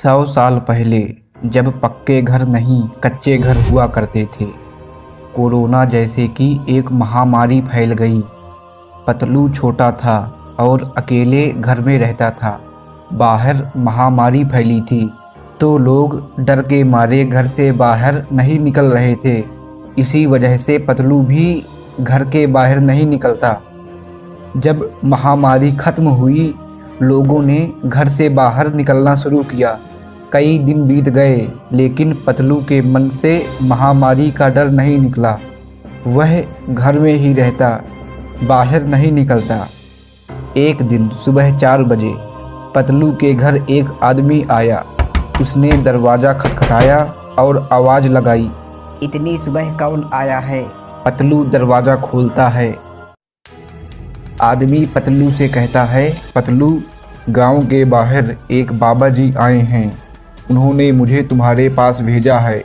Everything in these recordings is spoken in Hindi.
100 साल पहले जब पक्के घर नहीं कच्चे घर हुआ करते थे, कोरोना जैसे कि एक महामारी फैल गई। पतलू छोटा था और अकेले घर में रहता था। बाहर महामारी फैली थी तो लोग डर के मारे घर से बाहर नहीं निकल रहे थे। इसी वजह से पतलू भी घर के बाहर नहीं निकलता। जब महामारी खत्म हुई, लोगों ने घर से बाहर निकलना शुरू किया। कई दिन बीत गए, लेकिन पतलू के मन से महामारी का डर नहीं निकला। वह घर में ही रहता, बाहर नहीं निकलता। एक दिन सुबह 4 बजे पतलू के घर एक आदमी आया। उसने दरवाज़ा खटखटाया और आवाज़ लगाई, इतनी सुबह कौन आया है? पतलू दरवाज़ा खोलता है। आदमी पतलू से कहता है, पतलू, गांव के बाहर एक बाबा जी आए हैं। उन्होंने मुझे तुम्हारे पास भेजा है।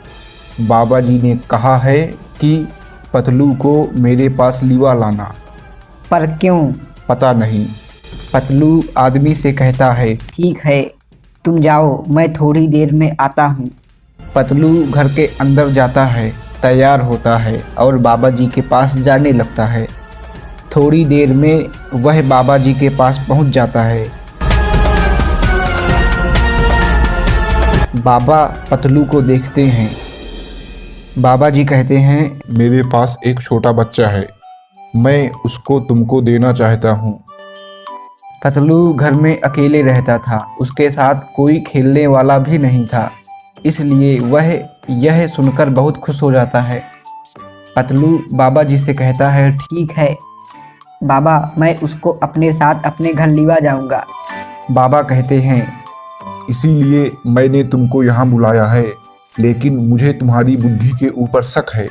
बाबा जी ने कहा है कि पतलू को मेरे पास लिवा लाना। पर क्यों? पता नहीं। पतलू आदमी से कहता है, ठीक है, तुम जाओ, मैं थोड़ी देर में आता हूँ। पतलू घर के अंदर जाता है, तैयार होता है और बाबा जी के पास जाने लगता है। थोड़ी देर में वह बाबा जी के पास पहुंच जाता है। बाबा पतलू को देखते हैं। बाबा जी कहते हैं, मेरे पास एक छोटा बच्चा है, मैं उसको तुमको देना चाहता हूँ। पतलू घर में अकेले रहता था, उसके साथ कोई खेलने वाला भी नहीं था, इसलिए वह यह सुनकर बहुत खुश हो जाता है। पतलू बाबा जी से कहता है, ठीक है बाबा, मैं उसको अपने साथ अपने घर लिवा जाऊंगा। बाबा कहते हैं, इसीलिए मैंने तुमको यहाँ बुलाया है, लेकिन मुझे तुम्हारी बुद्धि के ऊपर शक है।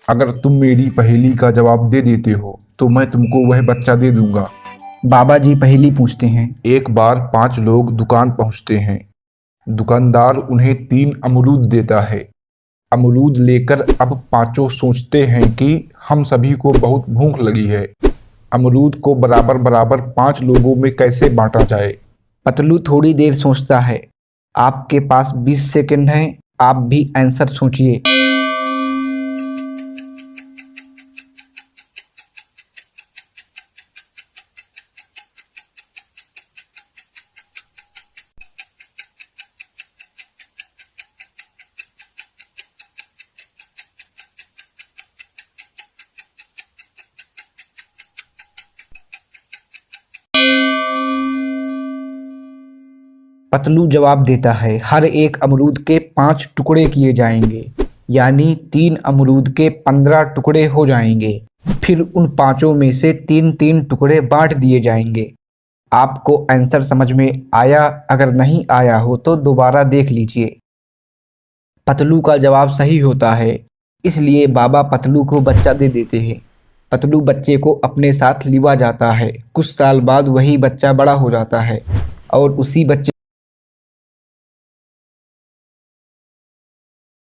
अगर तुम मेरी पहेली का जवाब दे देते हो तो मैं तुमको वह बच्चा दे दूंगा। बाबा जी पहेली पूछते हैं। एक बार 5 लोग दुकान पहुँचते हैं। दुकानदार उन्हें 3 अमरूद देता है। अमरूद लेकर अब पांचों सोचते हैं कि हम सभी को बहुत भूख लगी है, अमरूद को बराबर बराबर 5 लोगों में कैसे बांटा जाए। पतलू थोड़ी देर सोचता है। आपके पास 20 सेकंड हैं, आप भी आंसर सोचिए। पतलू जवाब देता है, हर एक अमरूद के 5 टुकड़े किए जाएंगे, यानी 3 अमरूद के 15 टुकड़े हो जाएंगे। फिर उन पांचों में से 3-3 टुकड़े बांट दिए जाएंगे। आपको आंसर समझ में आया? अगर नहीं आया हो तो दोबारा देख लीजिए। पतलू का जवाब सही होता है, इसलिए बाबा पतलू को बच्चा दे देते हैं। पतलू बच्चे को अपने साथ लिवा जाता है। कुछ साल बाद वही बच्चा बड़ा हो जाता है और उसी बच्चे